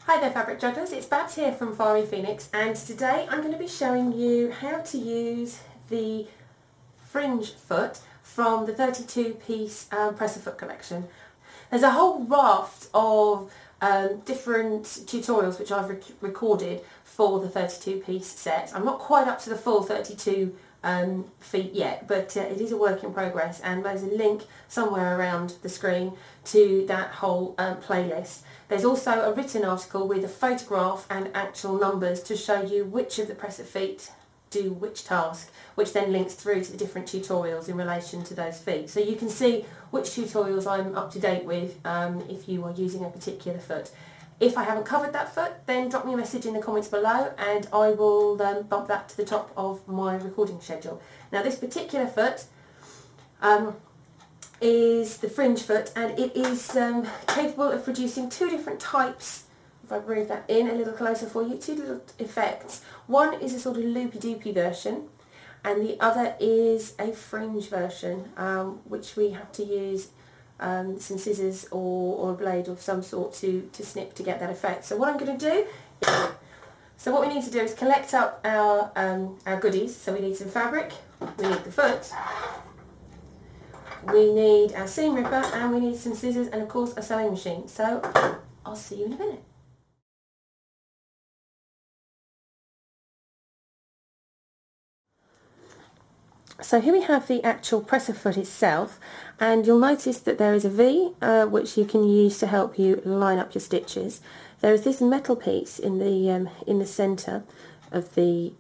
Hi there fabric jugglers, it's Babs here from Fiery Phoenix, and today I'm going to be showing you how to use the Fringe Foot from the 32-piece presser foot collection. There's a whole raft of different tutorials which I've recorded for the 32-piece set. I'm not quite up to the full 32 feet yet, but it is a work in progress, and there's a link somewhere around the screen to that whole playlist. There's also a written article with a photograph and actual numbers to show you which of the presser feet do which task, which then links through to the different tutorials in relation to those feet. So you can see which tutorials I'm up to date with if you are using a particular foot. If I haven't covered that foot, then drop me a message in the comments below and I will bump that to the top of my recording schedule. Now this particular foot is the Fringe Foot, and it is capable of producing two different types. If I bring that in a little closer for you, two little effects. One is a sort of loopy-doopy version, and the other is a fringe version, which we have to use some scissors or a blade of some sort to snip to get that effect. So what I'm going to do, what we need to do is collect up our goodies. So we need some fabric, we need the foot, we need our seam ripper, and we need some scissors and of course a sewing machine. So I'll see you in a minute. So here we have the actual presser foot itself, and you'll notice that there is a V which you can use to help you line up your stitches. There is this metal piece in the centre of the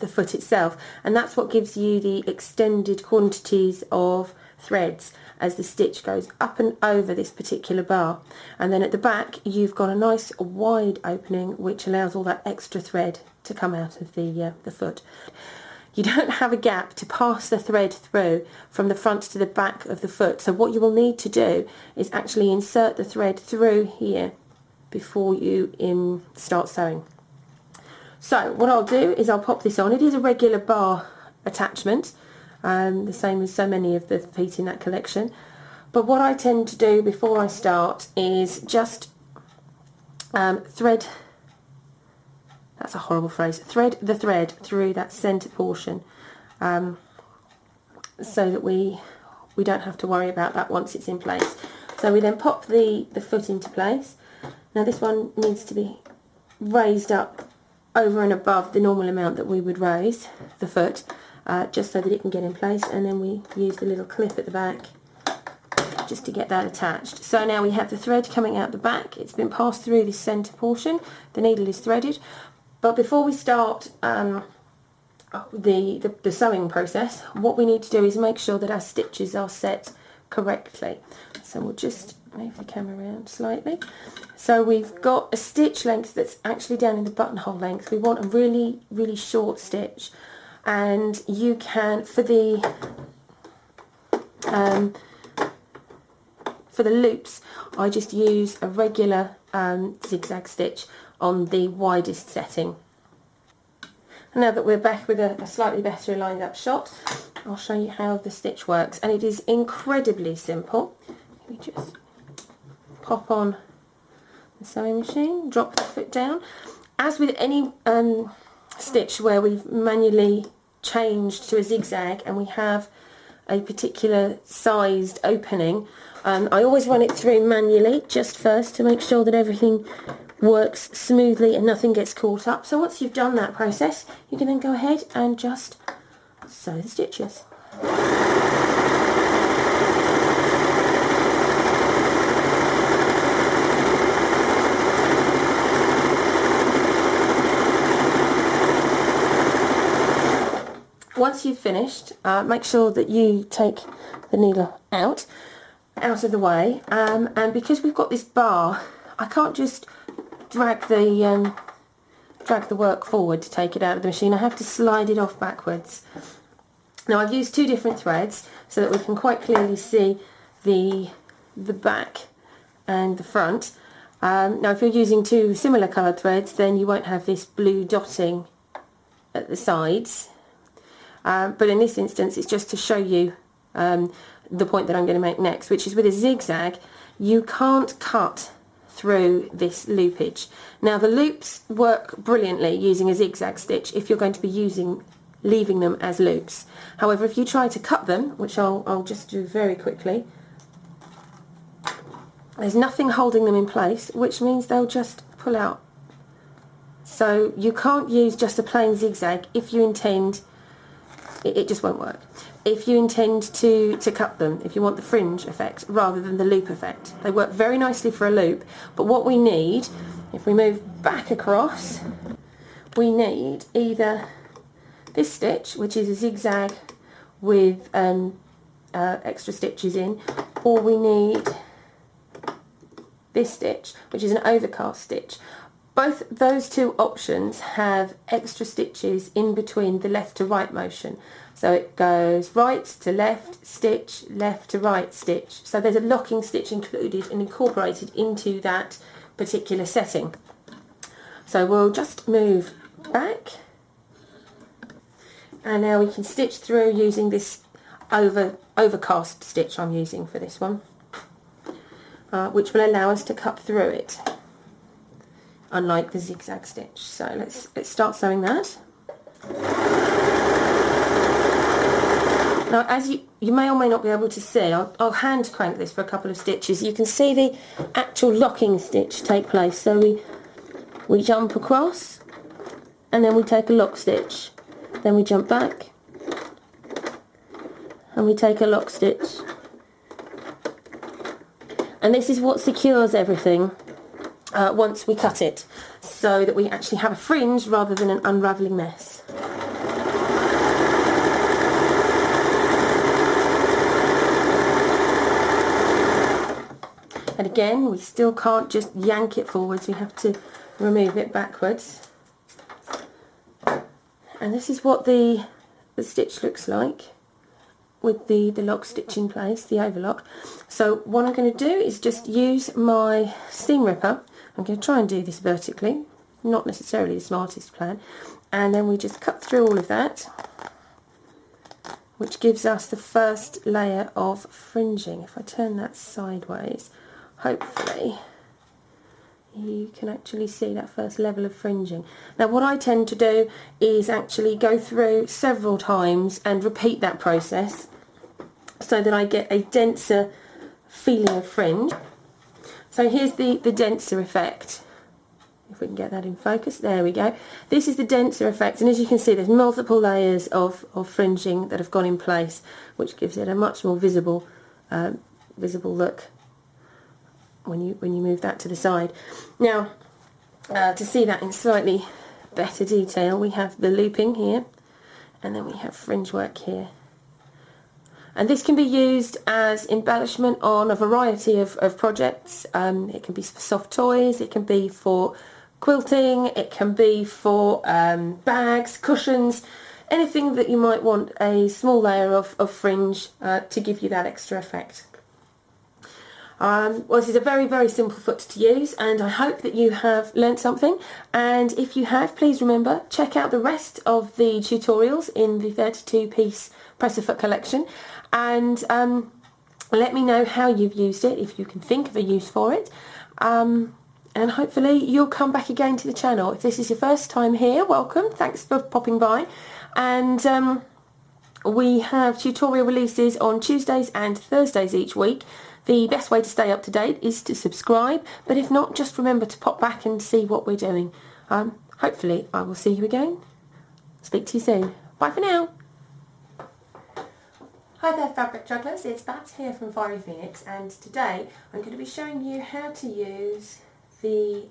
foot itself, and that's what gives you the extended quantities of threads as the stitch goes up and over this particular bar. And then at the back you've got a nice wide opening which allows all that extra thread to come out of the foot. You don't have a gap to pass the thread through from the front to the back of the foot, so what you will need to do is actually insert the thread through here before you start sewing. So what I'll do is I'll pop this on. It is a regular bar attachment, the same as so many of the feet in that collection, but what I tend to do before I start is just thread, that's a horrible phrase, thread the thread through that centre portion, so that we don't have to worry about that once it's in place. So we then pop the foot into place. Now this one needs to be raised up over and above the normal amount that we would raise the foot, just so that it can get in place, and then we use the little clip at the back just to get that attached. So now we have the thread coming out the back. It's been passed through this centre portion, the needle is threaded. But before we start the sewing process, what we need to do is make sure that our stitches are set correctly. So we'll just move the camera around slightly. So we've got a stitch length that's actually down in the buttonhole length. We want a really, really short stitch, and you can, for the loops, I just use a regular zigzag stitch on the widest setting. And now that we're back with a slightly better lined up shot, I'll show you how the stitch works, and it is incredibly simple. We just pop on the sewing machine, drop the foot down. As with any stitch where we've manually changed to a zigzag and we have a particular sized opening, I always run it through manually just first to make sure that everything works smoothly and nothing gets caught up. So once you've done that process, you can then go ahead and just sew the stitches. Once you've finished, make sure that you take the needle out of the way, and because we've got this bar, I can't just drag the work forward to take it out of the machine. I have to slide it off backwards. Now I've used two different threads so that we can quite clearly see the back and the front. Now if you're using two similar coloured threads, then you won't have this blue dotting at the sides. But in this instance, it's just to show you the point that I'm going to make next, which is with a zigzag, you can't cut through this loopage. Now the loops work brilliantly using a zigzag stitch if you're going to be leaving them as loops. However, if you try to cut them, which I'll just do very quickly, there's nothing holding them in place, which means they'll just pull out. So you can't use just a plain zigzag if you intend, it just won't work. If you intend to cut them, if you want the fringe effect rather than the loop effect. They work very nicely for a loop, but what we need, if we move back across, we need either this stitch, which is a zigzag with extra stitches in, or we need this stitch, which is an overcast stitch. Both those two options have extra stitches in between the left to right motion. So it goes right to left stitch, left to right stitch. So there's a locking stitch included and incorporated into that particular setting. So we'll just move back, and now we can stitch through using this overcast stitch I'm using for this one. Which will allow us to cut through it, unlike the zigzag stitch. So let's start sewing that. Now, as you may or may not be able to see, I'll hand crank this for a couple of stitches. You can see the actual locking stitch take place. So we jump across, and then we take a lock stitch. Then we jump back, and we take a lock stitch. And this is what secures everything once we cut it, so that we actually have a fringe rather than an unravelling mess. And again, we still can't just yank it forwards, we have to remove it backwards. And this is what the stitch looks like, with the lock stitch in place, the overlock. So what I'm going to do is just use my seam ripper. I'm going to try and do this vertically, not necessarily the smartest plan, and then we just cut through all of that, which gives us the first layer of fringing. If I turn that sideways, hopefully you can actually see that first level of fringing. Now what I tend to do is actually go through several times and repeat that process so that I get a denser feeling of fringe. So here's the denser effect. If we can get that in focus, there we go. This is the denser effect, and as you can see there's multiple layers of fringing that have gone in place, which gives it a much more visible look when you move that to the side. Now, to see that in slightly better detail, we have the looping here, and then we have fringe work here. And this can be used as embellishment on a variety of projects. It can be for soft toys, it can be for quilting, it can be for bags, cushions, anything that you might want a small layer of fringe to give you that extra effect. Well, this is a very, very simple foot to use, and I hope that you have learnt something. And if you have, please remember, check out the rest of the tutorials in the 32-piece presser foot collection, and let me know how you've used it, if you can think of a use for it. And hopefully you'll come back again to the channel. If this is your first time here, welcome, thanks for popping by. And we have tutorial releases on Tuesdays and Thursdays each week. The best way to stay up to date is to subscribe, but if not, just remember to pop back and see what we're doing. Hopefully I will see you again. Speak to you soon. Bye for now. Hi there fabric jugglers, it's Babs here from Fiery Phoenix, and today I'm going to be showing you how to use the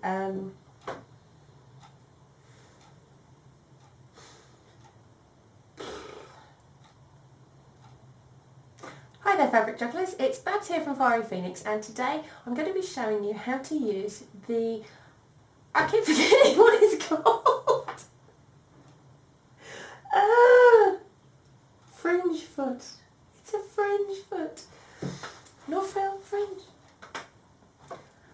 Hi there fabric jugglers, it's Babs here from Fiery Phoenix, and today I'm going to be showing you how to use the... I keep forgetting what it's called! Fringe foot. It's a fringe foot. Not frill, fringe.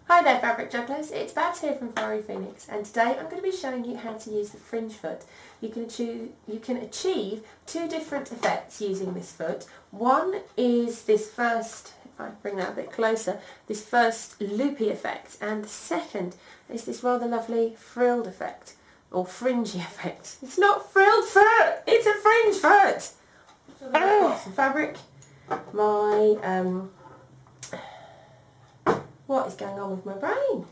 Hi there fabric jugglers, it's Babs here from Fiery Phoenix, and today I'm going to be showing you how to use the fringe foot. You can achieve two different effects using this foot. One is this first if I bring that a bit closer, this first loopy effect, and the second is this rather lovely frilled effect, or fringy effect. It's not frilled foot, it's a fringe foot! So I've got some fabric, my, what is going on with my brain?